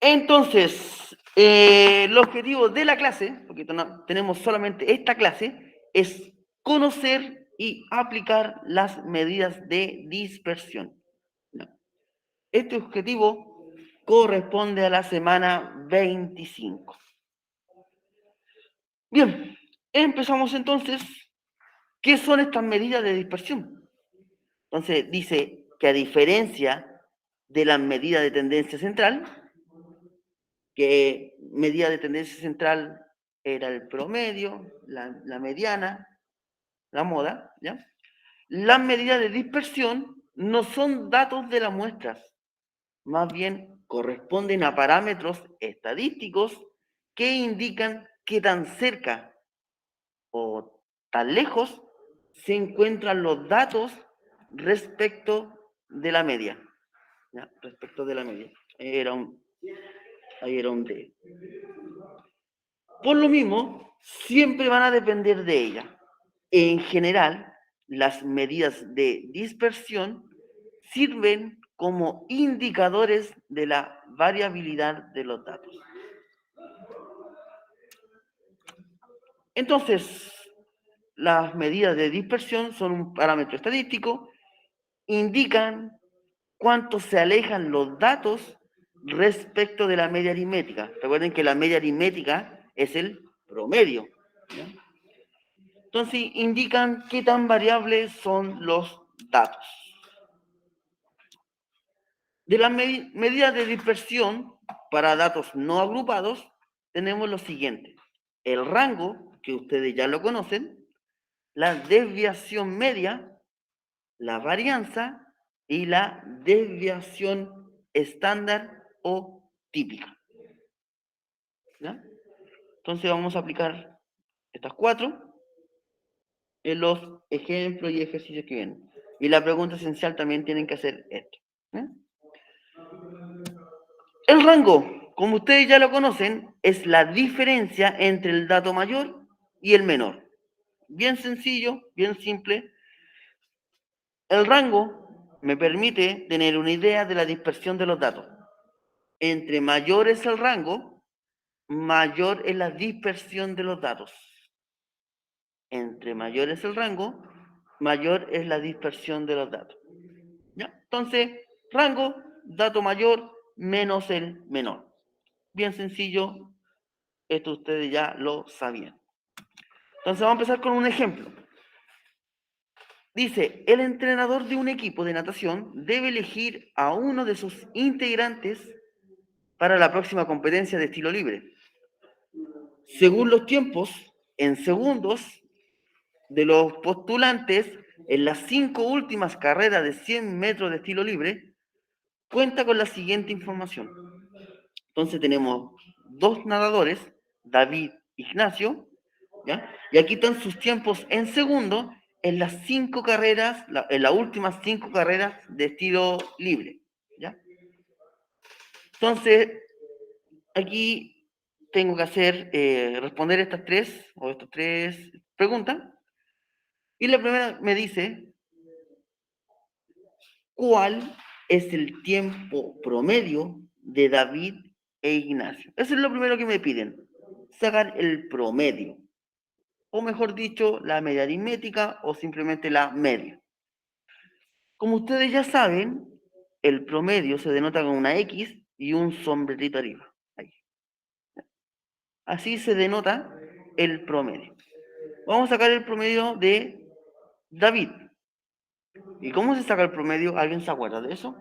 Entonces, el objetivo de la clase, porque tenemos solamente esta clase, es conocer y aplicar las medidas de dispersión. Este objetivo corresponde a la semana 25. Bien, empezamos entonces. ¿Qué son estas medidas de dispersión? Entonces, dice que a diferencia de las medidas de tendencia central, que medida de tendencia central era el promedio, la mediana, la moda, ¿ya? Las medidas de dispersión no son datos de las muestras, más bien corresponden a parámetros estadísticos que indican qué tan cerca o tan lejos se encuentran los datos respecto de la media. ¿Ya? Respecto de la media. Ahí era un D. Por lo mismo, siempre van a depender de ella. En general, las medidas de dispersión sirven como indicadores de la variabilidad de los datos. Entonces, las medidas de dispersión son un parámetro estadístico, indican cuánto se alejan los datos respecto de la media aritmética. Recuerden que la media aritmética es el promedio, ¿ya? Entonces, indican qué tan variables son los datos. De las medidas de dispersión para datos no agrupados, tenemos lo siguiente. El rango, que ustedes ya lo conocen, la desviación media, la varianza y la desviación estándar o típica. ¿Ya? Entonces vamos a aplicar estas cuatro en los ejemplos y ejercicios que vienen. Y la pregunta esencial también tienen que hacer esto. ¿Ya? El rango, como ustedes ya lo conocen, es la diferencia entre el dato mayor y el menor. Bien sencillo, bien simple. El rango me permite tener una idea de la dispersión de los datos. Entre mayor es el rango, mayor es la dispersión de los datos. Entre mayor es el rango, mayor es la dispersión de los datos. ¿Ya? Entonces, rango, dato mayor, menos el menor. Bien sencillo, esto ustedes ya lo sabían. Entonces vamos a empezar con un ejemplo. Dice, el entrenador de un equipo de natación debe elegir a uno de sus integrantes para la próxima competencia de estilo libre. Según los tiempos, en segundos, de los postulantes en las 5 últimas carreras de 100 metros de estilo libre, cuenta con la siguiente información. Entonces tenemos dos nadadores, David e Ignacio, ¿ya? Y aquí están sus tiempos en segundos en las 5 carreras, en las últimas 5 carreras de estilo libre, ¿ya? Entonces, aquí tengo que responder estas tres preguntas. Y la primera me dice, ¿cuál es el tiempo promedio de David e Ignacio? Eso es lo primero que me piden, sacar el promedio, o mejor dicho, la media aritmética o simplemente la media. Como ustedes ya saben, el promedio se denota con una X y un sombrerito arriba. Ahí. Así se denota el promedio. Vamos a sacar el promedio de David. ¿Y cómo se saca el promedio? ¿Alguien se acuerda de eso?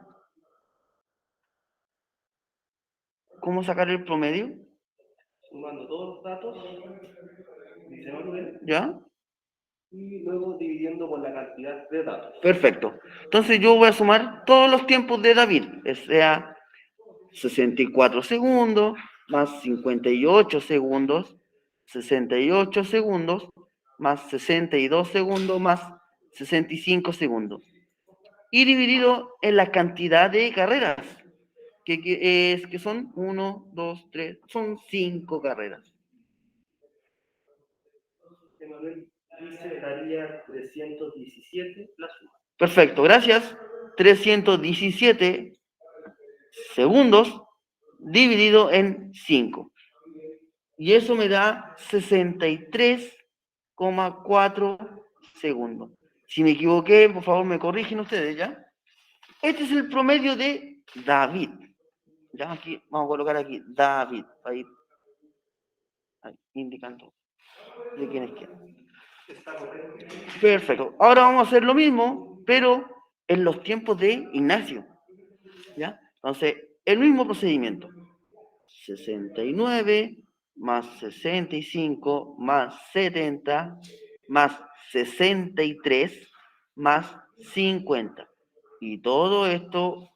¿Cómo sacar el promedio? Sumando todos los datos, ¿Ya? y luego dividiendo por la cantidad de datos. Perfecto. Entonces yo voy a sumar todos los tiempos de David, o sea, 64 segundos, más 58 segundos, 68 segundos, más 62 segundos, más 65 segundos. Y dividido en la cantidad de carreras, que son 1, 2, 3, son 5 carreras. Emanuel dice daría 317 la suma. Perfecto, gracias. 317 segundos dividido en 5. Y eso me da 63,4 segundos. Si me equivoqué, por favor me corrigen ustedes, ¿ya? Este es el promedio de David. Ya aquí, vamos a colocar aquí, David, para ir ahí, indicando de quién es quién. Perfecto. Ahora vamos a hacer lo mismo, pero en los tiempos de Ignacio. ¿Ya? Entonces, el mismo procedimiento. 69 más 65 más 70 más 63 más 50. Y todo esto...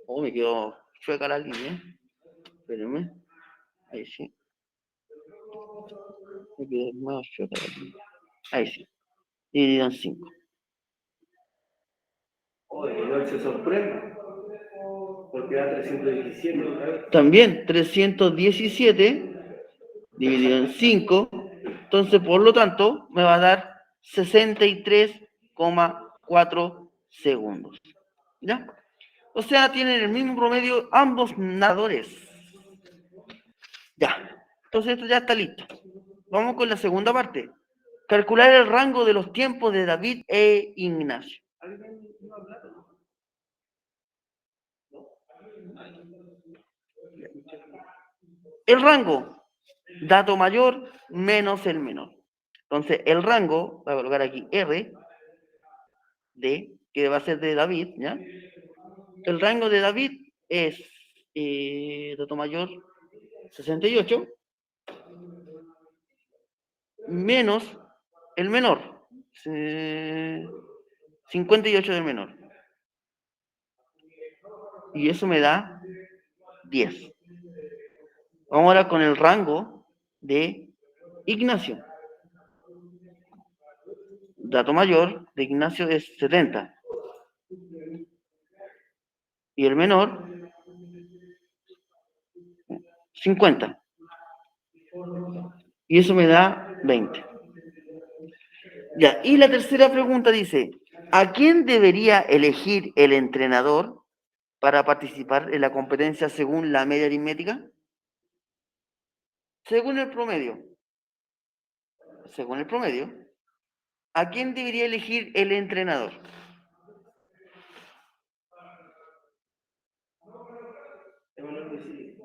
Oh, me quedó chueca la línea. Espérenme. Ahí sí. Me quedó más chueca la línea. Ahí sí. Dividido en 5. Oye, no se sorprende, porque da 317 otra vez. También 317 dividido en 5. Entonces, por lo tanto, me va a dar 63,4 segundos. ¿Ya? O sea, tienen el mismo promedio ambos nadadores. Ya. Entonces, esto ya está listo. Vamos con la segunda parte. Calcular el rango de los tiempos de David e Ignacio. El rango, dato mayor menos el menor. Entonces, el rango, voy a colocar aquí R, que va a ser de David, ¿ya? El rango de David es dato mayor 68 menos el menor, 58 del menor. Y eso me da 10. Vamos ahora con el rango de Ignacio. Dato mayor de Ignacio es 70. Y el menor, 50. Y eso me da 20. Ya, y la tercera pregunta dice, ¿a quién debería elegir el entrenador para participar en la competencia según la media aritmética? Según el promedio. Según el promedio, ¿a quién debería elegir el entrenador?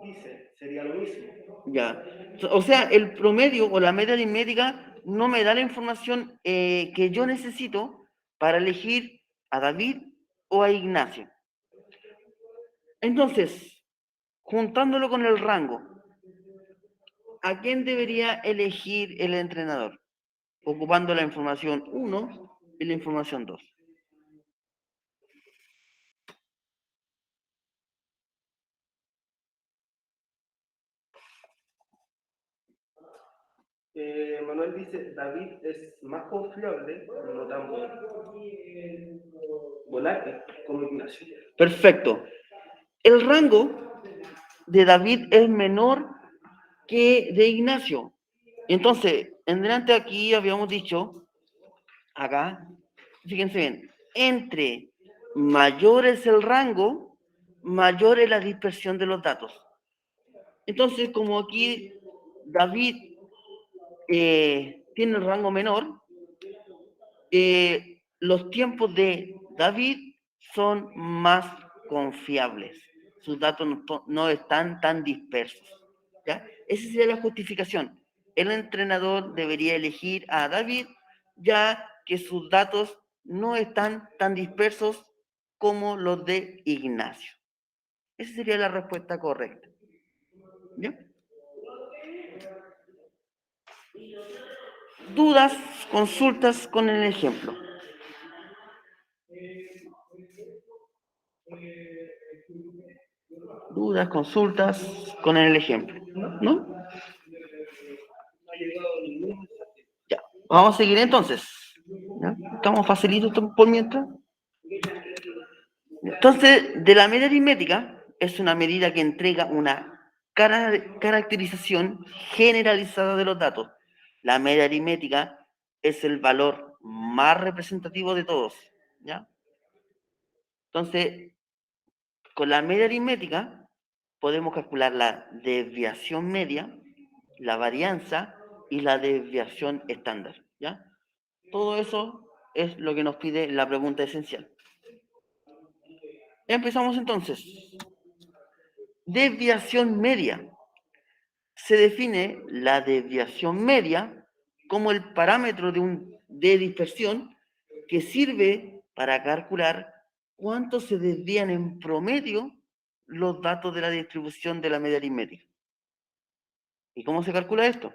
Dice, sería lo mismo. Ya. O sea, el promedio o la media aritmética no me da la información que yo necesito para elegir a David o a Ignacio. Entonces, juntándolo con el rango, ¿a quién debería elegir el entrenador? Ocupando la información 1 y la información 2. Manuel dice, David es más confiable, no tan volátil como Ignacio. Perfecto. El rango de David es menor que de Ignacio. Entonces, en delante aquí habíamos dicho, acá, fíjense bien, entre mayor es el rango, mayor es la dispersión de los datos. Entonces, como aquí David tiene el rango menor, los tiempos de David son más confiables. Sus datos no están tan dispersos. ¿Ya? Esa sería la justificación. El entrenador debería elegir a David, ya que sus datos no están tan dispersos como los de Ignacio. Esa sería la respuesta correcta. ¿Ya? Dudas, consultas con el ejemplo. Dudas, consultas con el ejemplo. ¿No? Ya. Vamos a seguir entonces. ¿Ya? Estamos facilitos por mientras. Entonces, de la media aritmética es una medida que entrega una caracterización generalizada de los datos. La media aritmética es el valor más representativo de todos. ¿Ya? Entonces, con la media aritmética podemos calcular la desviación media, la varianza y la desviación estándar, ¿ya? Todo eso es lo que nos pide la pregunta esencial. Empezamos entonces. Desviación media. Se define la desviación media como el parámetro de dispersión que sirve para calcular cuánto se desvían en promedio los datos de la distribución de la media aritmética. ¿Y cómo se calcula esto?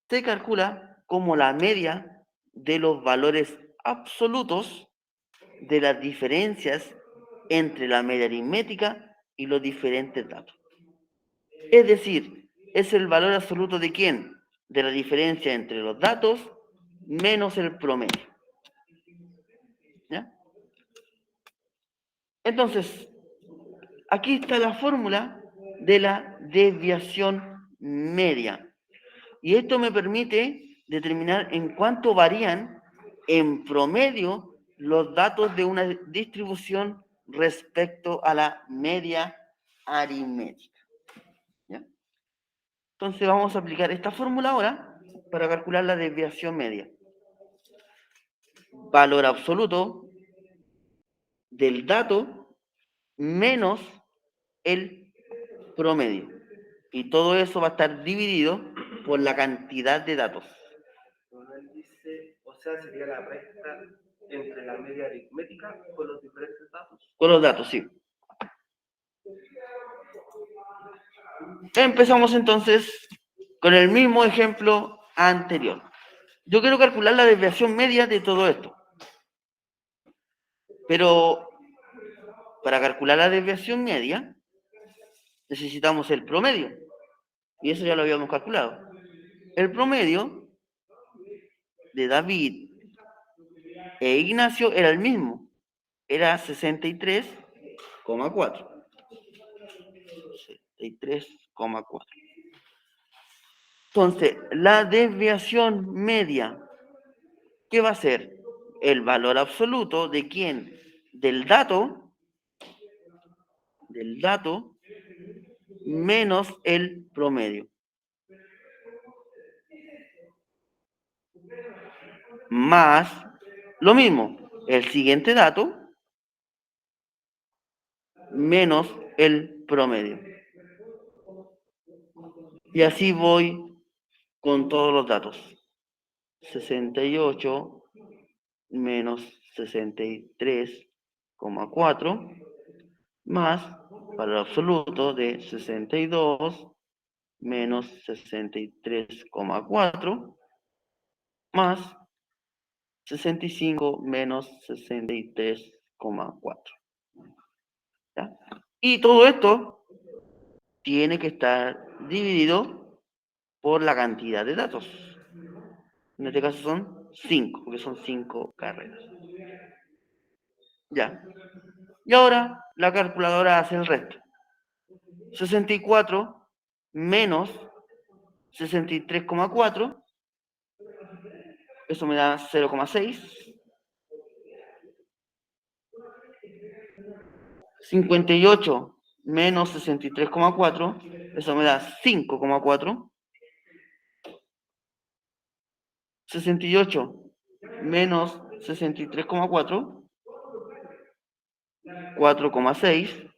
Se calcula como la media de los valores absolutos de las diferencias entre la media aritmética y los diferentes datos. Es decir, es el valor absoluto de ¿quién? De la diferencia entre los datos menos el promedio. ¿Ya? Entonces, aquí está la fórmula de la desviación media. Y esto me permite determinar en cuánto varían en promedio los datos de una distribución respecto a la media aritmética. ¿Ya? Entonces vamos a aplicar esta fórmula ahora para calcular la desviación media. Valor absoluto del dato menos el promedio. Y todo eso va a estar dividido por la cantidad de datos. Donde él dice, o sea, sería la resta entre la media aritmética con los diferentes datos. Con los datos, sí. Empezamos entonces con el mismo ejemplo anterior. Yo quiero calcular la desviación media de todo esto. Pero para calcular la desviación media necesitamos el promedio. Y eso ya lo habíamos calculado. El promedio de David e Ignacio era el mismo. Era 63,4. 63,4. Entonces, la desviación media, ¿qué va a ser? El valor absoluto de quién? Del dato menos el promedio. Más lo mismo, el siguiente dato menos el promedio. Y así voy con todos los datos. 68 menos 63,4 más valor absoluto de 62 menos 63,4 más 65 menos 63,4. ¿Ya? Y todo esto tiene que estar dividido por la cantidad de datos. En este caso son 5, porque son 5 carreras. Ya. Y ahora la calculadora hace el resto. 64 menos 63,4, eso me da 0,6. 58 menos 63,4, eso me da 5,4. 68 menos 63,4, 4,6.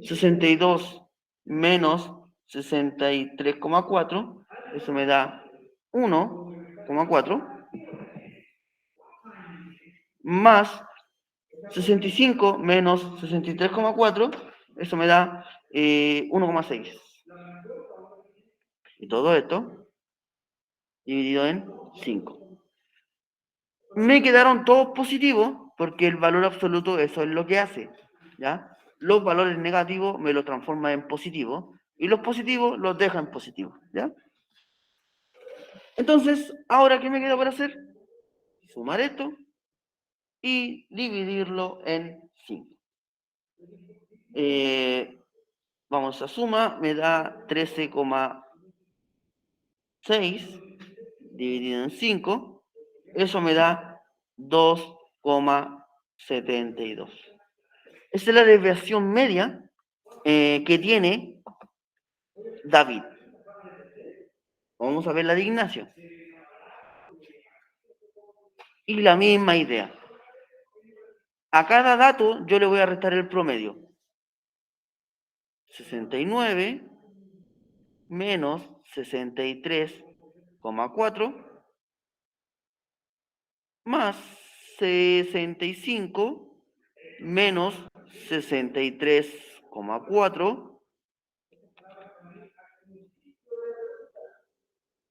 62 menos 63,4, eso me da 1,4, más 65 menos 63,4, eso me da 1,6. Y todo esto dividido en 5. Me quedaron todos positivos porque el valor absoluto eso es lo que hace, ¿ya? Los valores negativos me los transforma en positivos y los positivos los deja en positivos, ¿ya? Entonces, ¿ahora qué me queda por hacer? Sumar esto y dividirlo en 5. Vamos a suma, me da 13,6 dividido en 5, eso me da 2,72. Esa es la desviación media que tiene David. Vamos a ver la de Ignacio. Y la misma idea. A cada dato yo le voy a restar el promedio. 69 menos 63,4 más 65 menos 63,4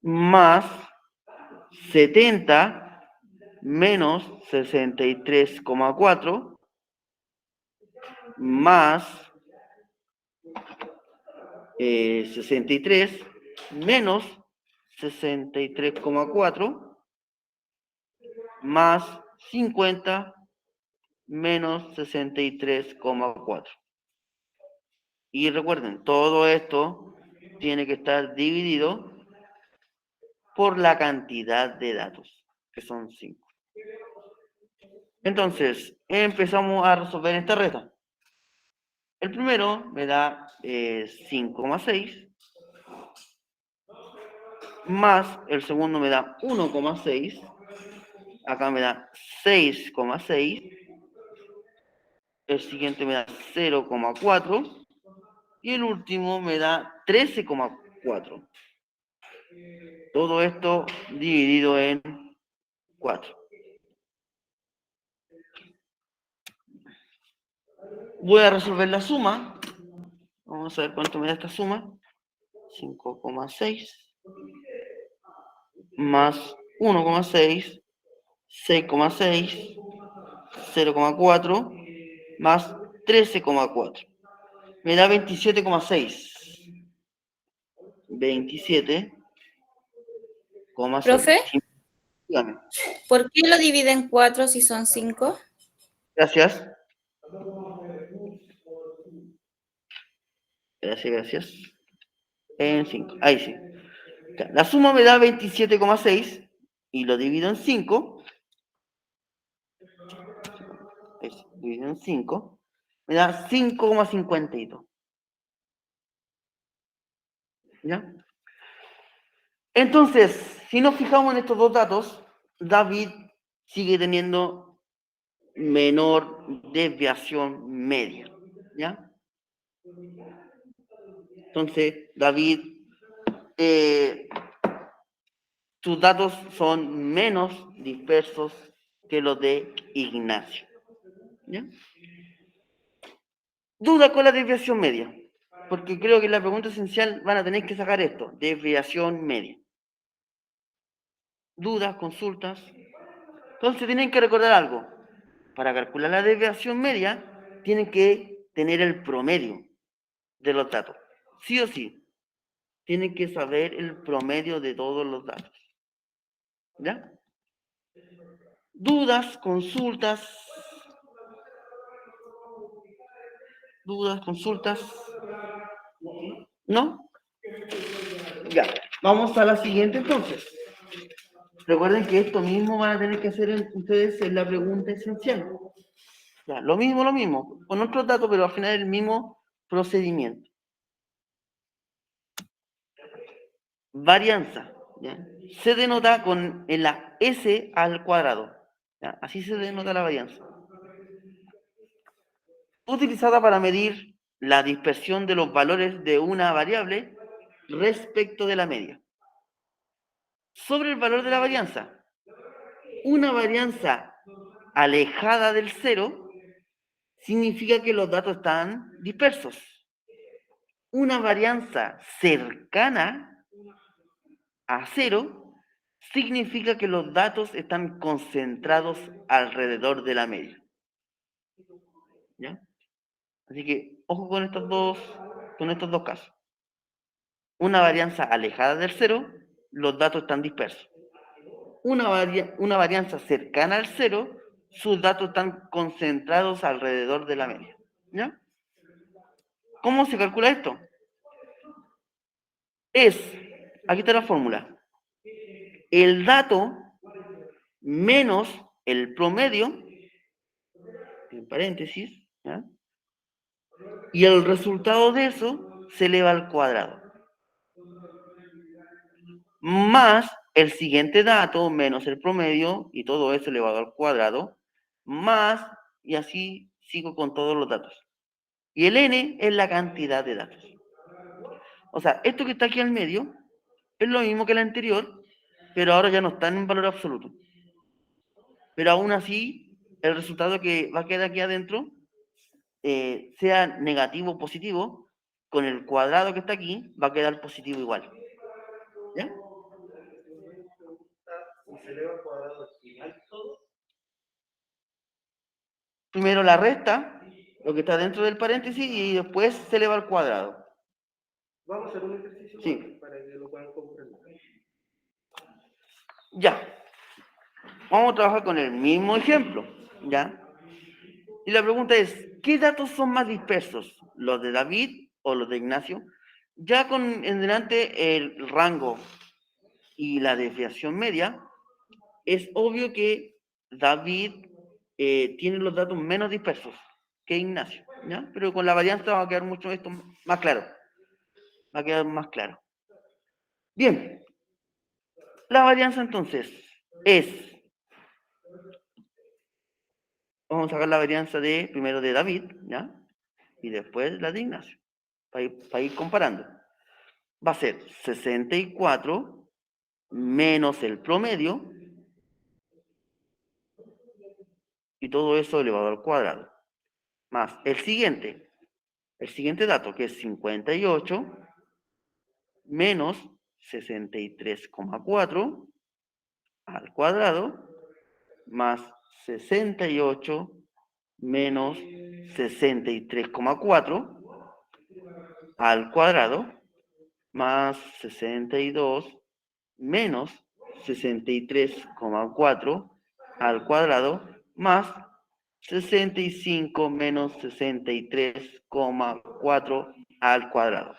más 70 menos 63,4 más 63 menos 63,4 más 50 menos 63,4. Y recuerden, todo esto tiene que estar dividido por la cantidad de datos, que son 5. Entonces, empezamos a resolver esta resta. El primero me da 5,6, más el segundo me da 1,6, acá me da 6,6, el siguiente me da 0,4 y el último me da 13,4. Todo esto dividido en 4. Voy a resolver la suma. Vamos a ver cuánto me da esta suma. 5,6 más 1,6, 6,6, 0,4 más 13,4. Me da 27,6. 27,6. Profe, Dígame. ¿por qué lo divide en 4 si son 5? Gracias. Gracias. En 5. Ahí sí. La suma me da 27,6 y lo divido en 5. Dividido en 5. Me da 5,52. ¿Ya? Entonces, si nos fijamos en estos dos datos, David sigue teniendo menor desviación media. ¿Ya? Entonces, David, sus datos son menos dispersos que los de Ignacio. ¿Ya? Duda con la desviación media, porque creo que en la pregunta esencial van a tener que sacar esto, desviación media. Dudas, consultas. Entonces tienen que recordar algo. Para calcular la desviación media, tienen que tener el promedio de los datos. Sí o sí. Tienen que saber el promedio de todos los datos. ¿Ya? Dudas, consultas. Dudas, consultas. ¿No? Ya. Vamos a la siguiente entonces. Recuerden que esto mismo van a tener que hacer ustedes en la pregunta esencial. Ya, lo mismo, con otros datos, pero al final el mismo procedimiento. Varianza, ¿ya? Se denota con la S al cuadrado. ¿Ya? Así se denota la varianza. Utilizada para medir la dispersión de los valores de una variable respecto de la media. Sobre el valor de la varianza. Una varianza alejada del cero significa que los datos están dispersos. Una varianza cercana a cero significa que los datos están concentrados alrededor de la media. ¿Ya? Así que, ojo con estos dos casos. Una varianza alejada del cero, los datos están dispersos. Una varianza cercana al cero, sus datos están concentrados alrededor de la media. ¿Ya? ¿Cómo se calcula esto? Aquí está la fórmula. El dato menos el promedio, en paréntesis, ¿ya? Y el resultado de eso se eleva al cuadrado. Más el siguiente dato, menos el promedio, y todo eso elevado al cuadrado, más, y así sigo con todos los datos. Y el n es la cantidad de datos. O sea, esto que está aquí al medio es lo mismo que el anterior, pero ahora ya no está en un valor absoluto. Pero aún así, el resultado que va a quedar aquí adentro, sea negativo o positivo, con el cuadrado que está aquí, va a quedar positivo igual. ¿Ya? Si se eleva al cuadrado al final todo, Primero la resta, lo que está dentro del paréntesis, y después se eleva al cuadrado. vamos a hacer un ejercicio Sí. más para que lo puedan comprender. Ya. Vamos a trabajar con el mismo ejemplo. ¿Ya? Y la pregunta es, ¿qué datos son más dispersos? ¿Los de David o los de Ignacio? Ya con en delante el rango y la desviación media, es obvio que David tiene los datos menos dispersos que Ignacio, ¿ya? Pero con la varianza va a quedar mucho esto más claro. Va a quedar más claro. Bien. La varianza entonces es, vamos a sacar la varianza de primero de David, ¿ya? Y después la de Ignacio, para ir comparando. Va a ser 64 menos el promedio, y todo eso elevado al cuadrado, más el siguiente dato, que es 58 menos 63,4 al cuadrado, más 68 menos 63,4 al cuadrado, más 62 menos 63,4 al cuadrado, más 65 menos 63,4 al cuadrado.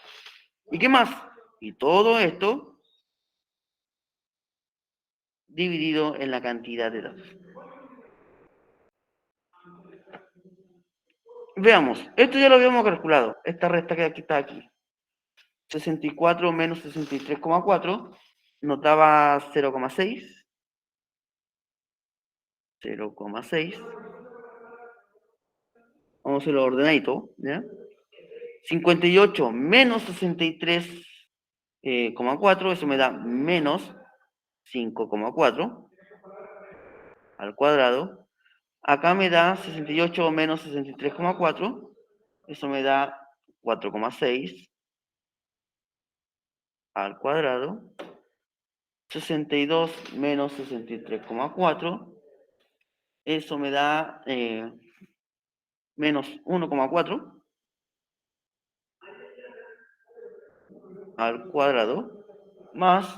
¿Y qué más? Y todo esto dividido en la cantidad de datos. Veamos, esto ya lo habíamos calculado, esta resta que aquí está aquí. 64 menos 63,4 nos daba 0,6. 0,6. Vamos a hacerlo ordenadito, ¿ya? 58 menos 63,4, eso me da menos 5,4 al cuadrado. Acá me da 68 menos 63,4, eso me da 4,6 al cuadrado. 62 menos 63,4, eso me da menos 1,4 al cuadrado, más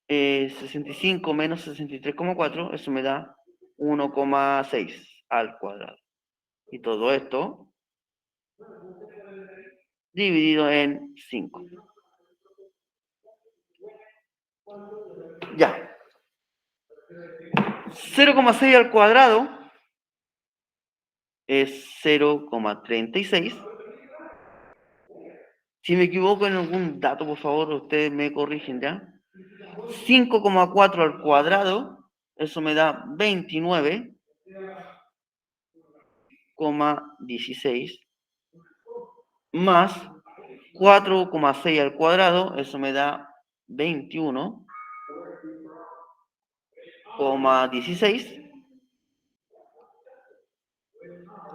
65 menos 63,4, eso me da 1,6 al cuadrado. Y todo esto dividido en 5. Ya. 0,6 al cuadrado es 0,36. Si me equivoco en algún dato, por favor, ustedes me corrigen, ¿ya? 5,4 al cuadrado, eso me da 29,16, más 4,6 al cuadrado, eso me da 21,16,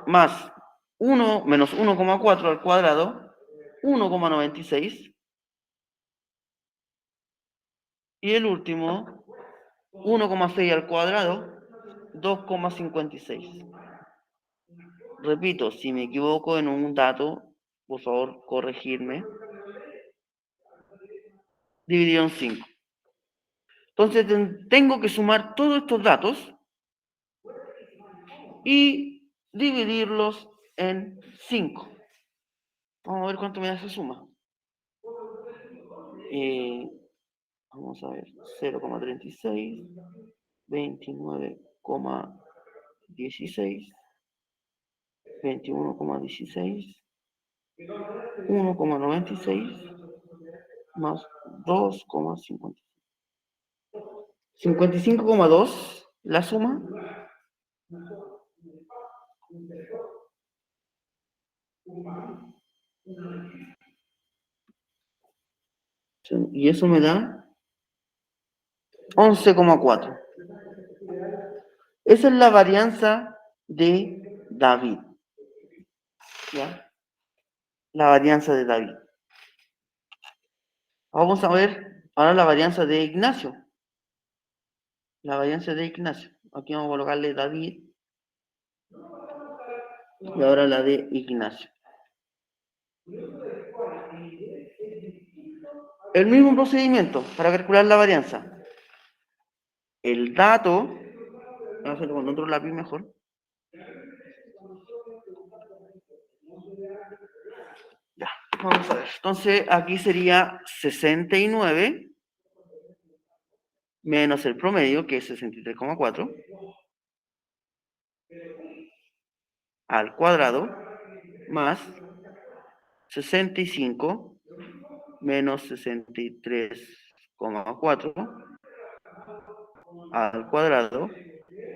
más 1 menos 1,4 al cuadrado, 1,96, y el último, 1,6 al cuadrado, 2,56. Repito, si me equivoco en un dato, por favor, corregirme. Dividido en 5. Entonces tengo que sumar todos estos datos y dividirlos en 5. Vamos a ver cuánto me da esa suma. Vamos a ver, 0,36, 29,16, 21,16, 1,96 más 2,50. 55,2 la suma. Y eso me da 11,4. Esa es la varianza de David. ¿Ya? La varianza de David. Vamos a ver ahora la varianza de Ignacio. La varianza de Ignacio. Aquí vamos a colocarle David. Y ahora la de Ignacio. El mismo procedimiento para calcular la varianza. El dato, vamos a hacerlo con otro lápiz mejor. Ya, vamos a ver. Entonces aquí sería 69 menos el promedio, que es 63,4, al cuadrado, más 65 menos 63,4 al cuadrado,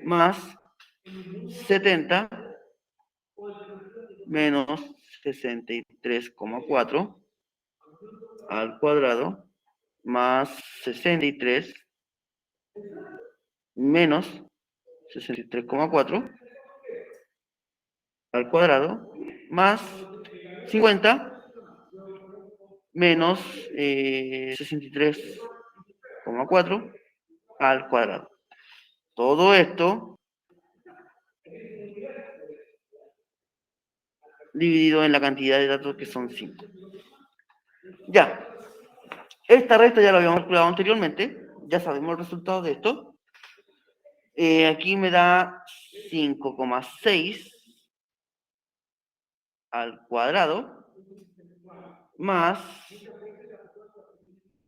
más 70 menos 63,4 al cuadrado, más 63 menos 63,4 al cuadrado, más 50 menos 63,4 al cuadrado. Todo esto dividido en la cantidad de datos que son 5. Ya, esta resta ya lo habíamos calculado anteriormente, ya sabemos el resultado de esto. Aquí me da 5,6 al cuadrado más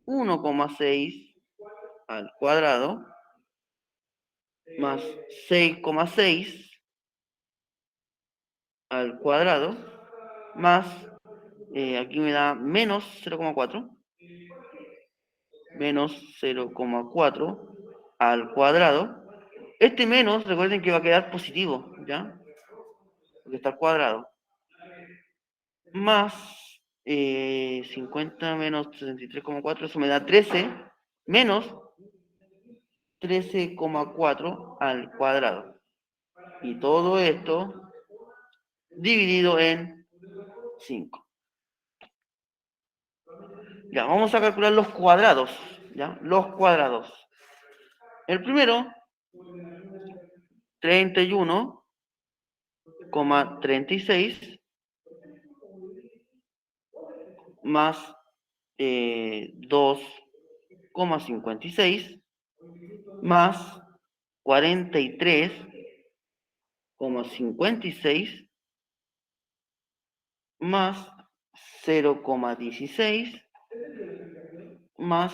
1,6 al cuadrado más 6,6 al cuadrado más, aquí me da menos 0,4 menos 0,4 al cuadrado. Este menos, recuerden que va a quedar positivo, ¿ya? Porque está al cuadrado. Más 50 menos 63,4, eso me da 13, menos 13,4 al cuadrado. Y todo esto dividido en 5. Ya, vamos a calcular los cuadrados, ¿ya? Los cuadrados. El primero, 31,36 más 2,56 más 43,56 más 0,16 más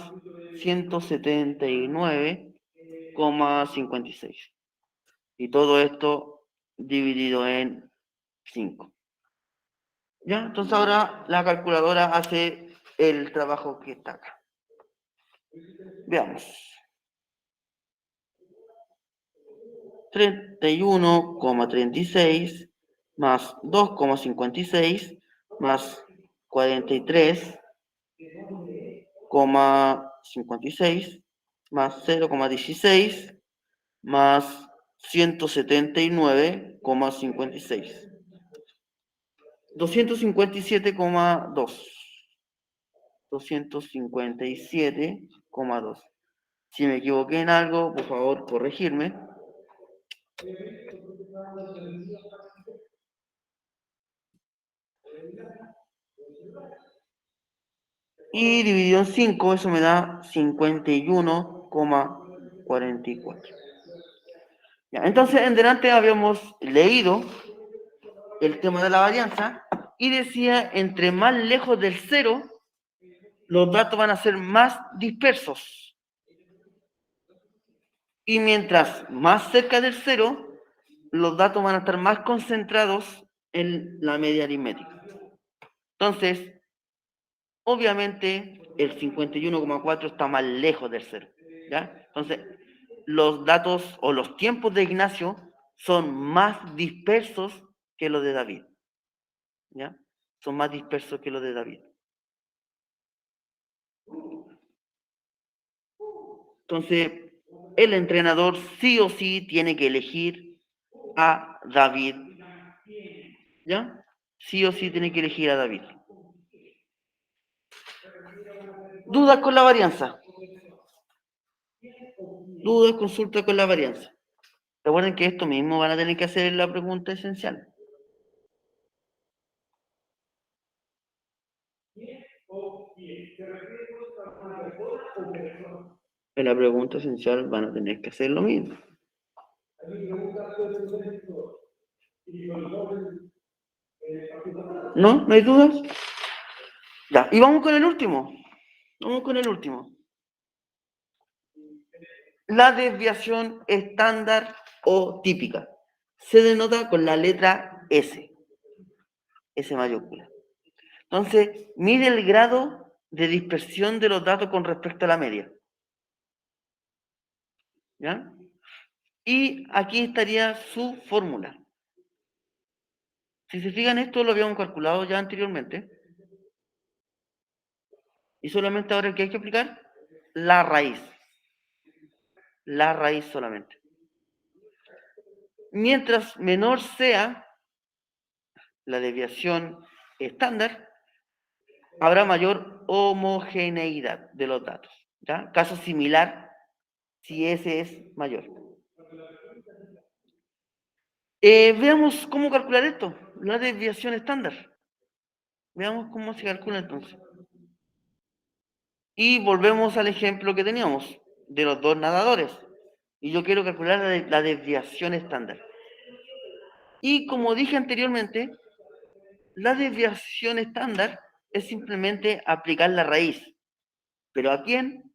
179,56. Y todo esto dividido en 5. ¿Ya? Entonces ahora la calculadora hace el trabajo que está acá. Veamos. 31,36 más 2,56 más 43,56 más 0,16 más 179,56. 257,2. 257,2. Si me equivoqué en algo, por favor, corregirme. Y dividido en 5, eso me da 51,44. Entonces, en delante habíamos leído el tema de la varianza y decía, entre más lejos del cero, los datos van a ser más dispersos. Y mientras más cerca del cero, los datos van a estar más concentrados en la media aritmética. Entonces, obviamente, el 51,4 está más lejos del 0, ¿ya? Entonces, los datos o los tiempos de Ignacio son más dispersos que los de David, ¿ya? Son más dispersos que los de David. Entonces, el entrenador sí o sí tiene que elegir a David, ¿ya? Sí o sí tiene que elegir a David. ¿Dudas con la varianza? ¿Dudas, consulta con la varianza? Recuerden que esto mismo van a tener que hacer en la pregunta esencial. En la pregunta esencial van a tener que hacer lo mismo. ¿No? ¿No hay dudas? Ya, y vamos con el último. Vamos con el último. La desviación estándar o típica se denota con la letra S. S mayúscula. Entonces, mide el grado de dispersión de los datos con respecto a la media. ¿Ya? Y aquí estaría su fórmula. Si se fijan, esto lo habíamos calculado ya anteriormente. Y solamente ahora que hay que aplicar la raíz. La raíz solamente. Mientras menor sea la desviación estándar, habrá mayor homogeneidad de los datos. ¿Ya? Caso similar si ese es mayor. Veamos cómo calcular esto, la desviación estándar. Veamos cómo se calcula entonces. Y volvemos al ejemplo que teníamos de los dos nadadores. Y yo quiero calcular la desviación estándar. Y como dije anteriormente, la desviación estándar es simplemente aplicar la raíz. ¿Pero a quién?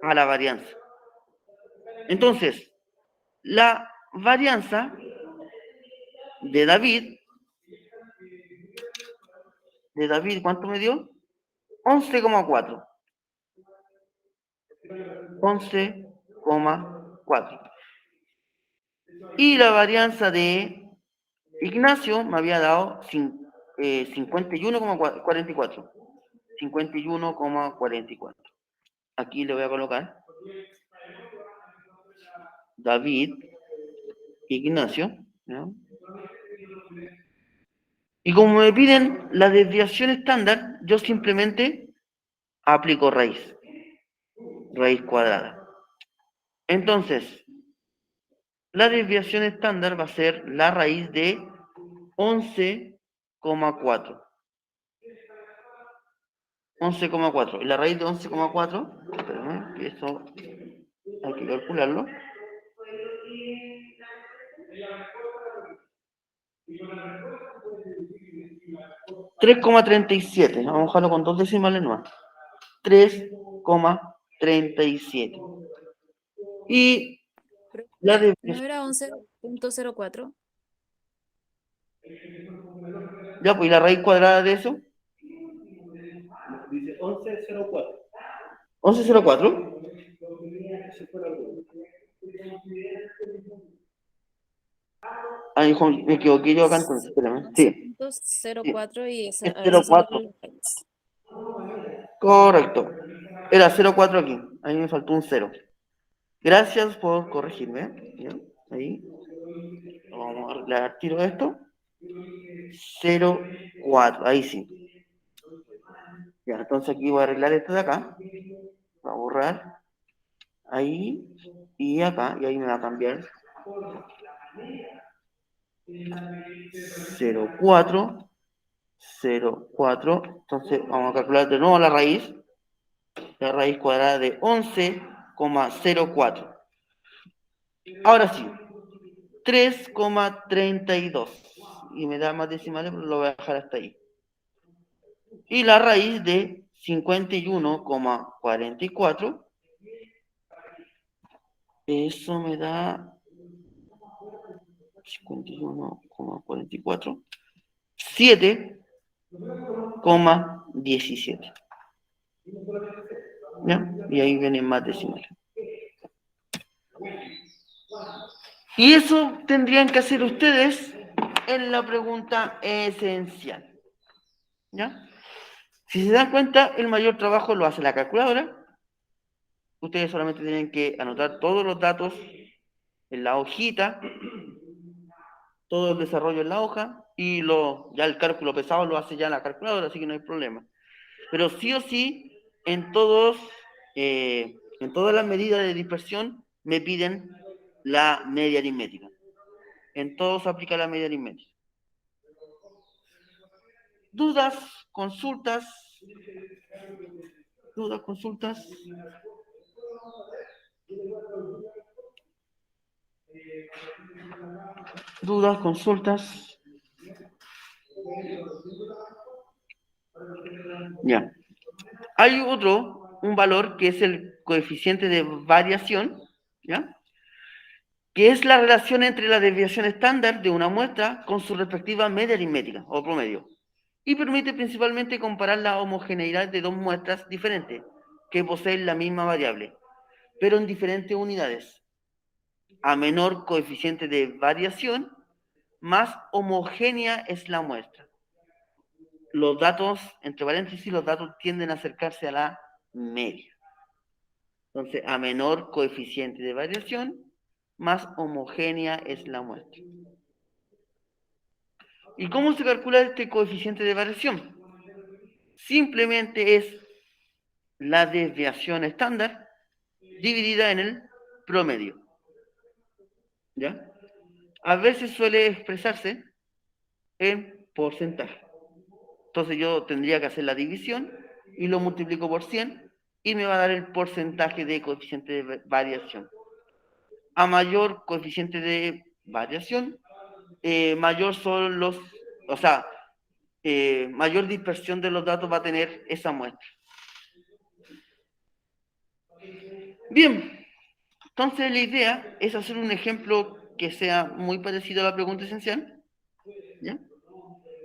A la varianza. Entonces, la varianza de David, ¿cuánto me dio? 11,4. 11,4. Y la varianza de Ignacio me había dado 51,44. 51,44. Aquí le voy a colocar David, Ignacio, ¿no? Y como me piden la desviación estándar, yo simplemente aplico raíz cuadrada. Entonces, la desviación estándar va a ser la raíz de 11,4. 11,4. Y la raíz de 11,4, espérame, que eso hay que calcularlo. 3,37. Vamos a dejarlo con dos decimales nomás. 3,37. Y la ¿No desviación, era 11,04? ya, pues, ¿y la raíz cuadrada de eso? Dice 11,04. 11,04. Ese fue el argumento. Ah, hijo, me equivoqué yo acá entonces, espérame. Sí, 11,04 y es a eso son 0,4. las raíces. Correcto. Era 0,4 aquí. Ahí me faltó un 0. Gracias por corregirme. Bien, ahí. Vamos a arreglar tiro esto. 0,4. Ahí sí. Ya, entonces aquí voy a arreglar esto de acá. Voy a borrar. Ahí y acá. Y ahí me va a cambiar 0,4. 0,4. Entonces vamos a calcular de nuevo la raíz. La raíz cuadrada de 11,04. Ahora sí, 3,32. Y me da más decimales, pero lo voy a dejar hasta ahí. Y la raíz de 51,44. Eso me da 51,44. 7,32. 0,17. ¿Ya? Y ahí vienen más decimales. Y eso tendrían que hacer ustedes en la pregunta esencial. ¿Ya? Si se dan cuenta, el mayor trabajo lo hace la calculadora. Ustedes solamente tienen que anotar todos los datos en la hojita, todo el desarrollo en la hoja, y ya el cálculo pesado lo hace ya la calculadora, así que no hay problema. Pero sí o sí, en todas las medidas de dispersión me piden la media aritmética. En todos se aplica la media aritmética. ¿Dudas? ¿Consultas? ¿Dudas? ¿Consultas? ¿Dudas? ¿Consultas? Ya. Hay un valor que es el coeficiente de variación, ¿ya? Que es la relación entre la desviación estándar de una muestra con su respectiva media aritmética o promedio, y permite principalmente comparar la homogeneidad de dos muestras diferentes que poseen la misma variable, pero en diferentes unidades. A menor coeficiente de variación, más homogénea es la muestra. Los datos, entre paréntesis, los datos tienden a acercarse a la media. Entonces, a menor coeficiente de variación, más homogénea es la muestra. ¿Y cómo se calcula este coeficiente de variación? Simplemente es la desviación estándar dividida en el promedio. ¿Ya? A veces suele expresarse en porcentaje. Entonces yo tendría que hacer la división y lo multiplico por 100 y me va a dar el porcentaje de coeficiente de variación. A mayor coeficiente de variación, mayor son mayor dispersión de los datos va a tener esa muestra. Bien, entonces la idea es hacer un ejemplo que sea muy parecido a la pregunta esencial. ¿Ya?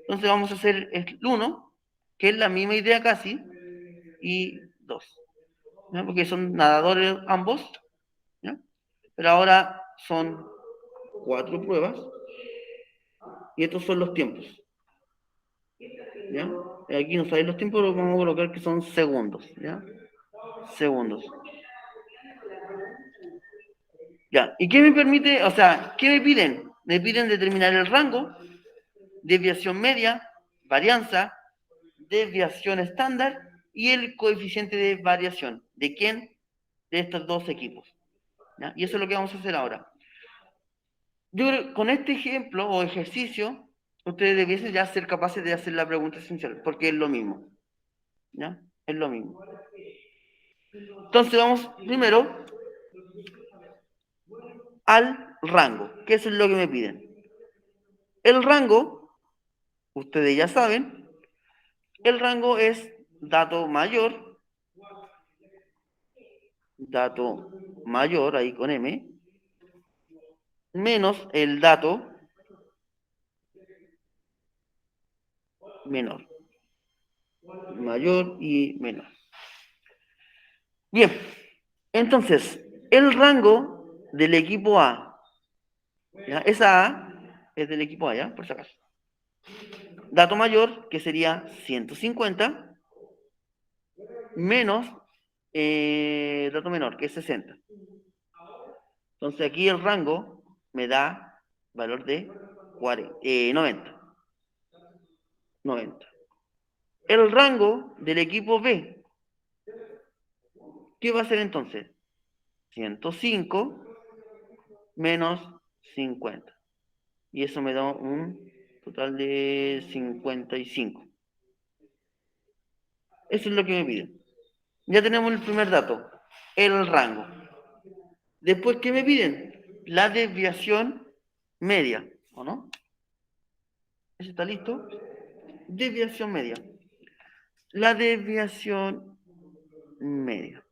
Entonces vamos a hacer el 1, que es la misma idea casi, y 2, ¿ya? Porque son nadadores ambos, ¿ya? Pero ahora son 4 pruebas, y estos son los tiempos. ¿Ya? Aquí no salen los tiempos, pero vamos a colocar que son segundos, ¿ya? Segundos. Ya, ¿y qué me permite? O sea, ¿qué me piden? Me piden determinar el rango, desviación media, varianza, desviación estándar y el coeficiente de variación. ¿De quién? De estos dos equipos. ¿Ya? Y eso es lo que vamos a hacer ahora. Yo creo que con este ejemplo o ejercicio, ustedes debiesen ya ser capaces de hacer la pregunta esencial, porque es lo mismo. ¿Ya? Es lo mismo. Entonces vamos primero al rango, que eso es lo que me piden. El rango, ustedes ya saben, el rango es dato mayor, ahí con M, menos el dato menor. Mayor y menor. Bien, entonces, el rango del equipo A, ¿ya? Esa A es del equipo A, ¿ya? Por si acaso. Dato mayor, que sería 150, menos dato menor, que es 60. Entonces aquí el rango me da valor de 90. 90. El rango del equipo B, ¿qué va a ser entonces? 105 menos 50. Y eso me da un total de 55. Eso es lo que me piden. Ya tenemos el primer dato, el rango. Después, ¿qué me piden? La desviación media, ¿o no? ¿Eso está listo? Desviación media. La desviación media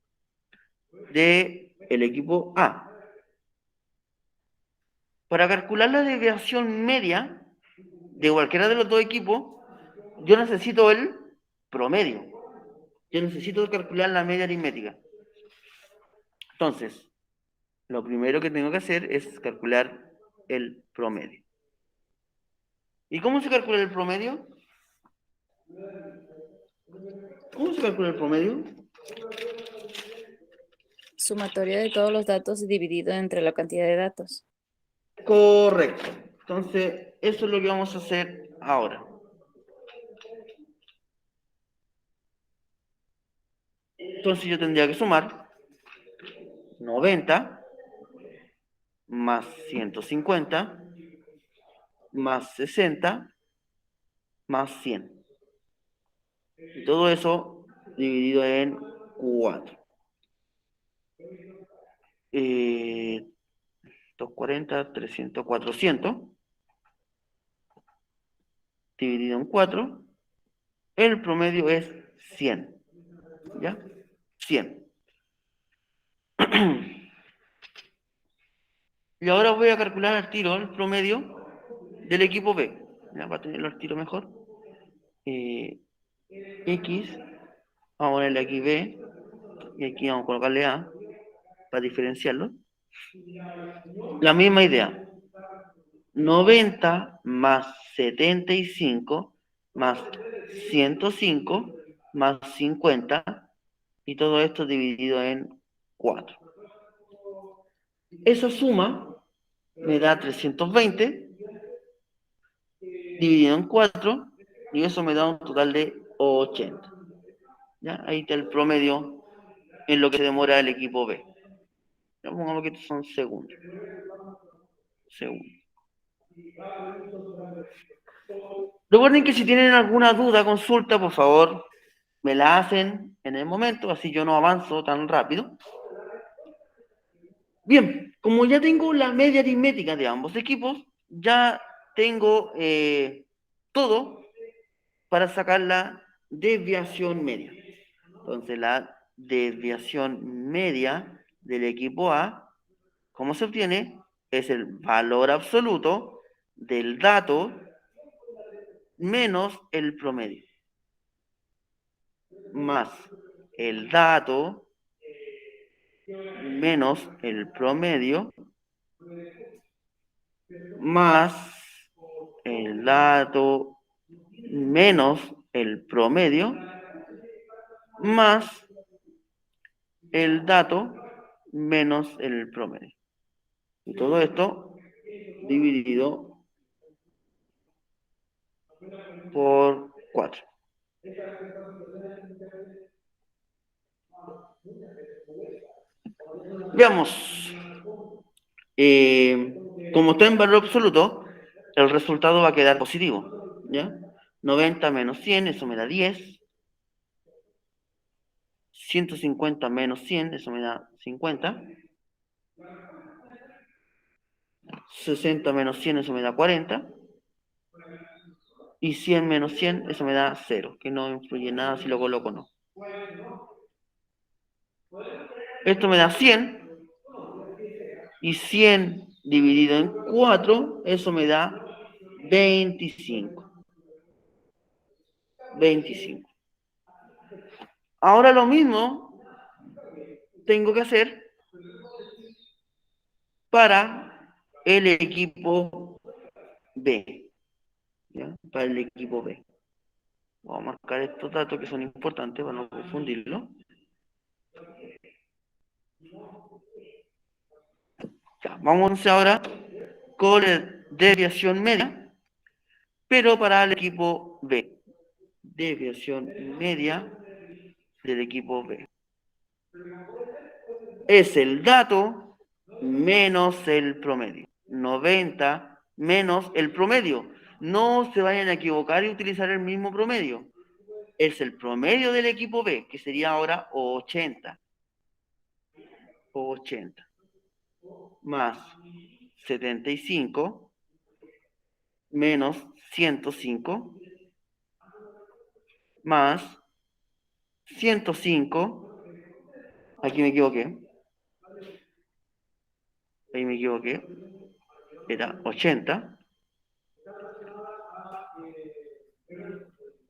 de el equipo A. Para calcular la desviación media de cualquiera de los dos equipos, yo necesito el promedio. Yo necesito calcular la media aritmética. Entonces, lo primero que tengo que hacer es calcular el promedio. ¿Y cómo se calcula el promedio? ¿Cómo se calcula el promedio? Sumatoria de todos los datos dividido entre la cantidad de datos. Correcto. Entonces, eso es lo que vamos a hacer ahora. Entonces yo tendría que sumar 90 más 150 más 60 más 100. Y todo eso dividido en 4. 240, 300, 400 dividido en 4. El promedio es 100. ¿Ya? 100. Y ahora voy a calcular al tiro el promedio del equipo B. ¿Ya? Para tenerlo al tiro mejor. X, vamos a ponerle aquí B, y aquí vamos a colocarle A, para diferenciarlo. La misma idea. 90 más 75 más 105 más 50, y todo esto dividido en 4. Esa suma me da 320 dividido en 4, y eso me da un total de 80. ¿Ya? Ahí está el promedio en lo que se demora el equipo B. Ya pongamos que estos son segundos. Recuerden que si tienen alguna duda, consulta, por favor, me la hacen en el momento, así yo no avanzo tan rápido. Bien, como ya tengo la media aritmética de ambos equipos, ya tengo todo para sacar la desviación media. Entonces, la desviación media del equipo A, ¿cómo se obtiene? Es el valor absoluto del dato menos el promedio, más el dato menos el promedio, más el dato menos el promedio, más el dato menos el promedio. Y todo esto dividido por 4. Veamos. Como está en valor absoluto, el resultado va a quedar positivo. ¿Ya? 90 menos 100, eso me da 10. 150 menos 100, eso me da 50. 60 menos 100, eso me da 40. Y 100 menos 100, eso me da 0, que no influye nada si lo coloco o no. Esto me da 100. Y 100 dividido en 4, eso me da 25. 25. Ahora lo mismo tengo que hacer para el equipo B. ¿Ya? Para el equipo B. Vamos a marcar estos datos que son importantes para no confundirlo. Ya, vamos ahora con la desviación media, pero para el equipo B. Desviación media del equipo B. Es el dato menos el promedio. 90 menos el promedio. No se vayan a equivocar y utilizar el mismo promedio. Es el promedio del equipo B, que sería ahora 80. 80. Más 75 menos 105 más 105. Aquí me equivoqué. Ahí me equivoqué. Era 80.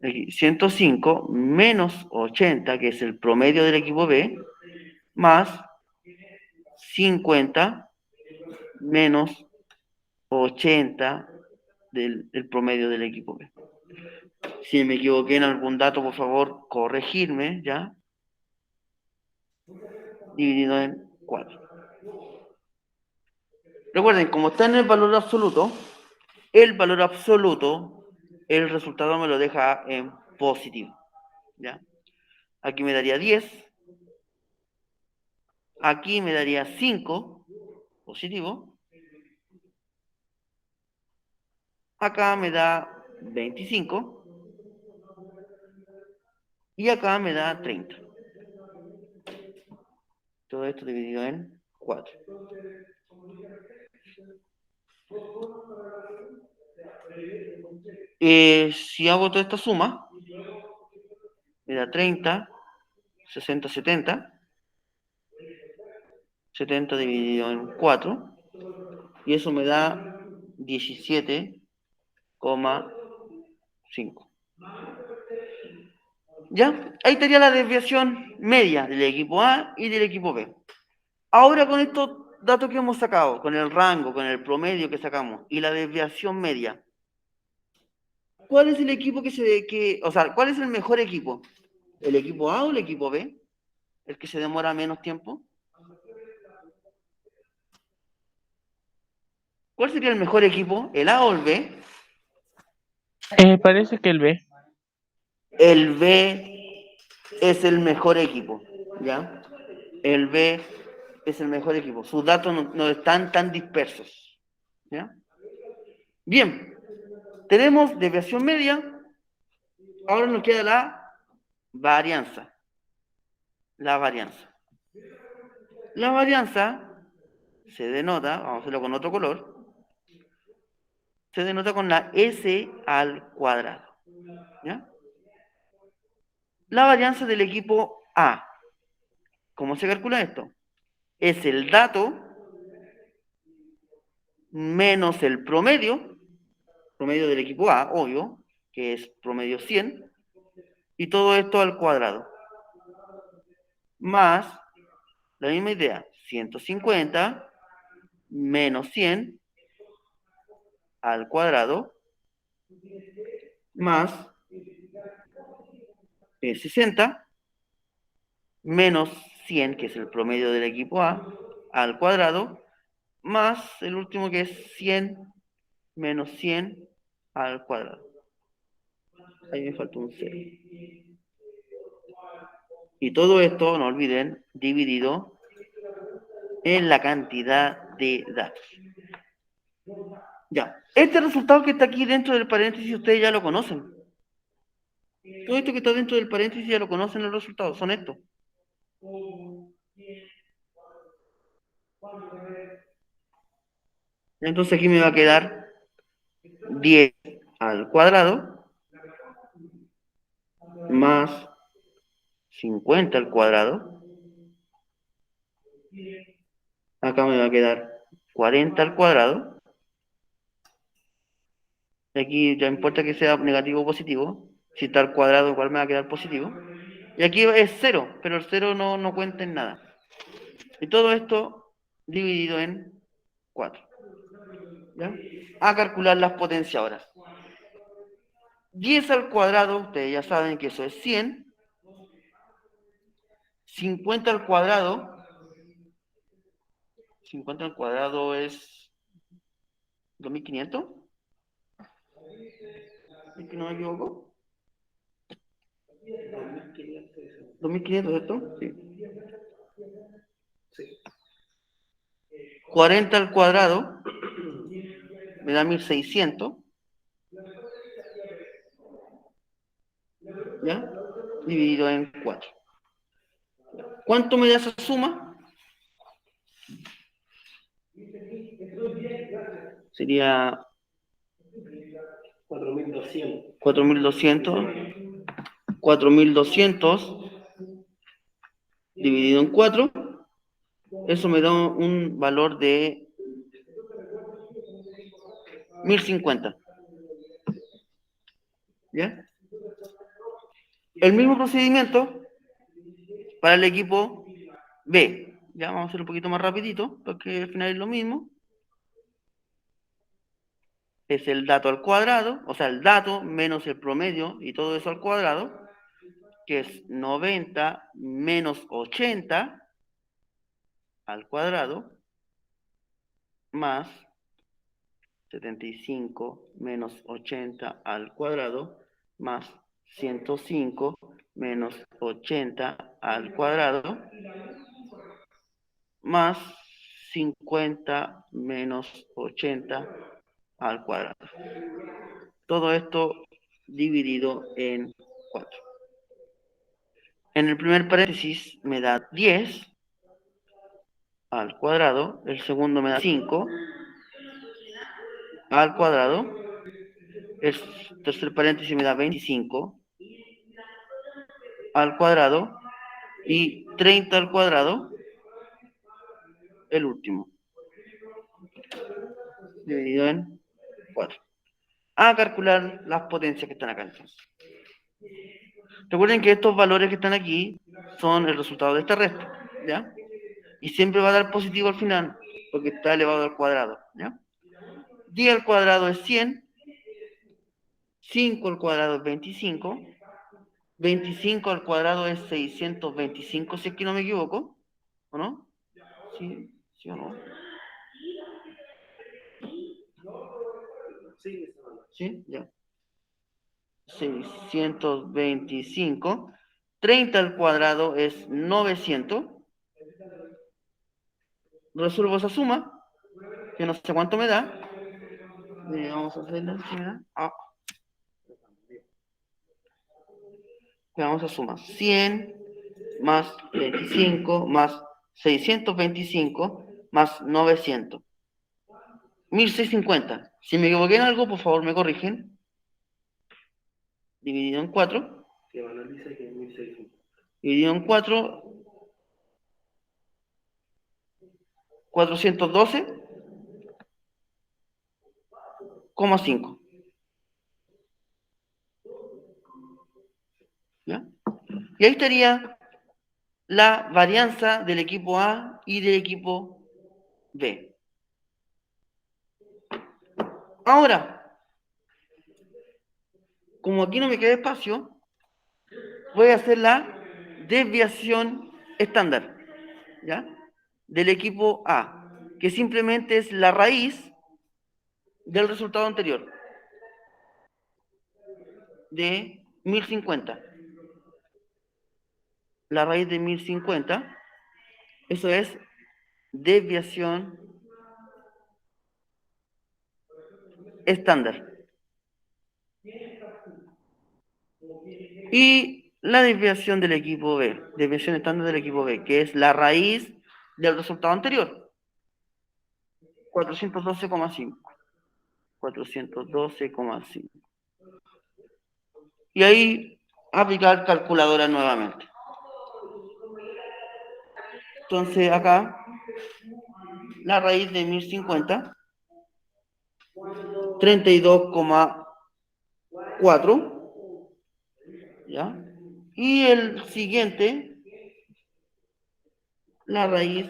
Aquí, 105 menos 80, que es el promedio del equipo B, más 50 menos 80 del promedio del equipo B. Si me equivoqué en algún dato, por favor, corregirme, ¿ya? Dividido en 4. Recuerden, como está en el valor absoluto, el resultado me lo deja en positivo, ¿ya? Aquí me daría 10. Aquí me daría 5, positivo. Acá me da 25. Y acá me da 30. Todo esto dividido en 4. Si hago toda esta suma, me da 30, 60, 70. 70 dividido en 4. Y eso me da 17,5. ¿Ya? Ahí estaría la desviación media del equipo A y del equipo B. Ahora con estos datos que hemos sacado, con el rango, con el promedio que sacamos y la desviación media, ¿cuál es el equipo cuál es el mejor equipo? ¿El equipo A o el equipo B? ¿El que se demora menos tiempo? ¿Cuál sería el mejor equipo? ¿El A o el B? Parece que el B. El B es el mejor equipo, ¿ya? El B es el mejor equipo. Sus datos no están tan dispersos, ¿ya? Bien, tenemos desviación media. Ahora nos queda la varianza. La varianza. La varianza se denota, vamos a hacerlo con otro color, se denota con la S al cuadrado, ¿ya? La varianza del equipo A. ¿Cómo se calcula esto? Es el dato menos el promedio del equipo A, obvio, que es promedio 100, y todo esto al cuadrado. Más, la misma idea, 150 menos 100 al cuadrado, más 60 menos 100, que es el promedio del equipo A, al cuadrado, más el último que es 100 menos 100 al cuadrado. Ahí me falta un 0. Y todo esto, no olviden, dividido en la cantidad de datos. Ya, este resultado que está aquí dentro del paréntesis, ustedes ya lo conocen. Todo esto que está dentro del paréntesis ya lo conocen los resultados, son estos. Entonces aquí me va a quedar 10 al cuadrado más 50 al cuadrado. Acá me va a quedar 40 al cuadrado. Aquí ya importa que sea negativo o positivo. Si está al cuadrado, igual me va a quedar positivo. Y aquí es 0, pero el 0 no cuenta en nada. Y todo esto dividido en 4. ¿Ya? A calcular las potenciadoras. 10 al cuadrado, ustedes ya saben que eso es 100. 50 al cuadrado. 50 al cuadrado es 2500. ¿Es que no me equivoco? 2500, ¿esto? Sí. 40 al cuadrado me da 1600. ¿Ya? Dividido en 4. ¿Cuánto me da esa suma? Sería 4200. 4200. 4200 dividido en 4. Eso me da un valor de 1050. ¿Ya? El mismo procedimiento para el equipo B. Ya vamos a hacer un poquito más rapidito, porque al final es lo mismo. Es el dato al cuadrado, o sea, el dato menos el promedio y todo eso al cuadrado, que es 90 menos 80 al cuadrado, más 75 menos 80 al cuadrado, más 105 menos 80 al cuadrado, más 50 menos 80 al cuadrado. Todo esto dividido en 4. En el primer paréntesis me da 10 al cuadrado, el segundo me da 5 al cuadrado, el tercer paréntesis me da 25 al cuadrado y 30 al cuadrado, el último, dividido en 4. A calcular las potencias que están acá entonces. Recuerden que estos valores que están aquí son el resultado de esta resta, ¿ya? Y siempre va a dar positivo al final, porque está elevado al cuadrado, ¿ya? 10 al cuadrado es 100, 5 al cuadrado es 25, 25 al cuadrado es 625, si es que no me equivoco, ¿o no? ¿Sí, sí o no? Sí, ¿Sí? Ya. 625. 30 al cuadrado es 900. Resuelvo esa suma, que no sé cuánto me da. Vamos a hacerla. Vamos a sumar 100 más 25 más 625 más 900. 1650. Si me equivoqué en algo, por favor me corrigen. Dividido en 4. que Manuel dice que es 1600. Dividido en 4. 412,5. ¿Ya? Y ahí estaría la varianza del equipo A y del equipo B. Ahora, como aquí no me queda espacio, voy a hacer la desviación estándar, ¿ya? Del equipo A, que simplemente es la raíz del resultado anterior, de 1050. La raíz de 1050, eso es desviación estándar. Y la desviación del equipo B, desviación estándar del equipo B, que es la raíz del resultado anterior, 412,5. 412,5. Y ahí aplicar calculadora nuevamente. Entonces acá, la raíz de 1050, 32,4, ¿ya? Y el siguiente, la raíz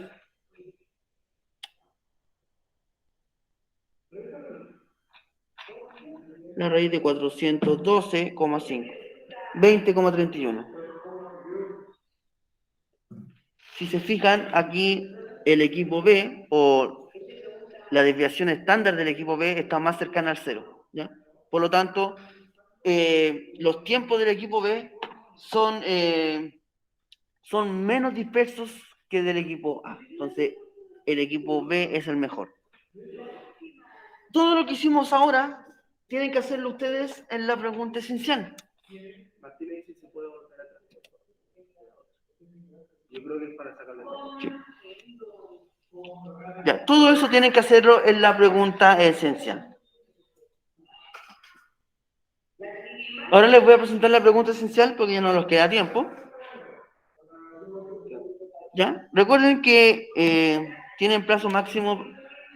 de 412,5, 20,31. Si se fijan, aquí el equipo B o la desviación estándar del equipo B está más cercana al 0, ¿ya? Por lo tanto, los tiempos del equipo B son menos dispersos que del equipo A. Entonces, el equipo B es el mejor. Todo lo que hicimos ahora tienen que hacerlo ustedes en la pregunta esencial. Martínez dice si se puede volver atrás. Yo creo que es para sacarle. Sí. Ya, todo eso tienen que hacerlo en la pregunta esencial. Ahora les voy a presentar la pregunta esencial porque ya no nos queda tiempo. ¿Ya? Recuerden que tienen plazo máximo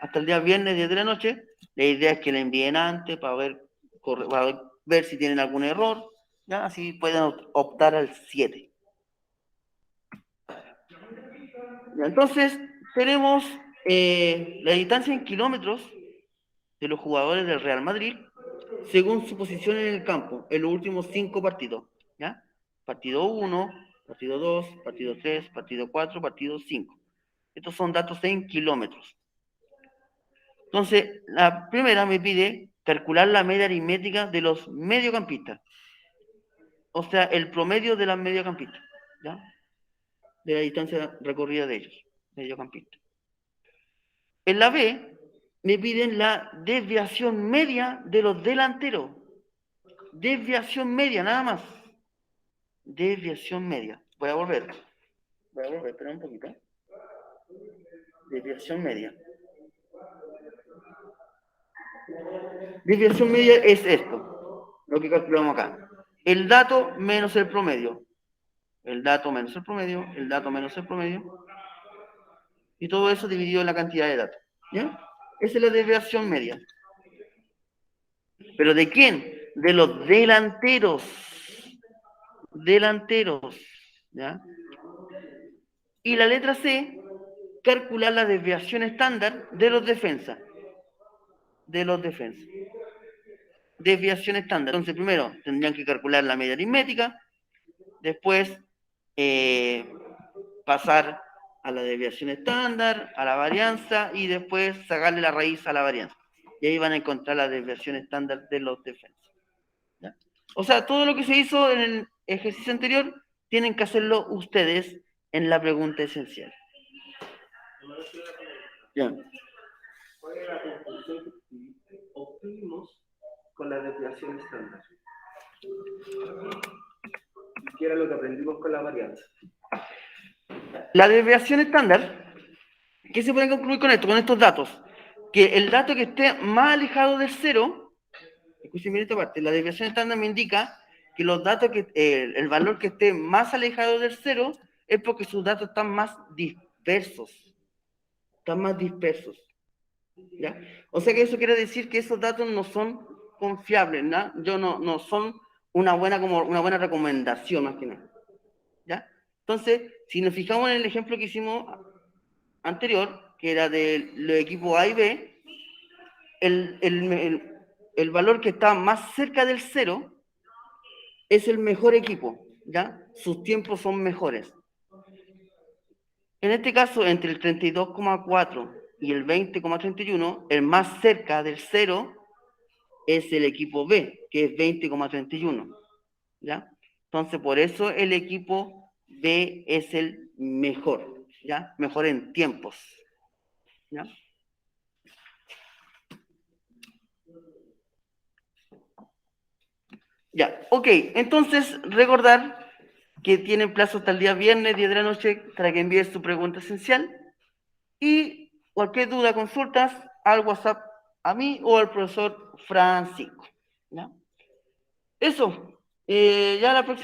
hasta el día viernes 10 de la noche. La idea es que la envíen antes para ver si tienen algún error. ¿ya? Así pueden optar al 7. Ya, entonces, tenemos la distancia en kilómetros de los jugadores del Real Madrid según su posición en el campo en los últimos 5 partidos. ¿Ya? Partido 1, partido 2, partido 3, partido 4, partido 5. Estos son datos en kilómetros. Entonces, la primera me pide calcular la media aritmética de los mediocampistas. O sea, el promedio de las mediocampistas. ¿Ya? De la distancia recorrida de ellos, mediocampistas. En la B, me piden la desviación media de los delanteros. Desviación media, nada más. Desviación media. Voy a volver, espera un poquito. Desviación media. Desviación media es esto, lo que calculamos acá. El dato menos el promedio. El dato menos el promedio, el dato menos el promedio. Y todo eso dividido en la cantidad de datos. ¿Ya? Esa es la desviación media. ¿Pero de quién? De los delanteros. Delanteros. ¿Ya? Y la letra C, calcular la desviación estándar de los defensas. De los defensas. Desviación estándar. Entonces, primero tendrían que calcular la media aritmética, después pasar a la desviación estándar, a la varianza y después sacarle la raíz a la varianza. Y ahí van a encontrar la desviación estándar de los defensas. ¿Ya? O sea, todo lo que se hizo en el ejercicio anterior, tienen que hacerlo ustedes en la pregunta esencial. Ya. ¿Cuál es la conclusión que obtuvimos con la desviación estándar? ¿Y qué era lo que aprendimos con la varianza? La desviación estándar, ¿qué se puede concluir con esto, con estos datos? Que el dato que esté más alejado del cero, escuchen bien esta parte, la desviación estándar me indica que los datos que, el valor que esté más alejado del cero es porque sus datos están más dispersos. Están más dispersos. ¿Ya? O sea que eso quiere decir que esos datos no son confiables, ¿no? No son una buena recomendación, más que nada. ¿Ya? Entonces, si nos fijamos en el ejemplo que hicimos anterior, que era de los equipos A y B, el valor que está más cerca del cero es el mejor equipo, ¿ya? Sus tiempos son mejores. En este caso, entre el 32,4 y el 20,31, el más cerca del cero es el equipo B, que es 20,31, ¿ya? Entonces, por eso el equipo B es el mejor, ¿ya? Mejor en tiempos, ¿ya? Ya, ok. Entonces, recordar que tienen plazo hasta el día viernes, 10 de la noche, para que envíes tu pregunta esencial. Y cualquier duda, consultas, al WhatsApp a mí o al profesor Francisco, ¿ya? Eso. Ya la próxima.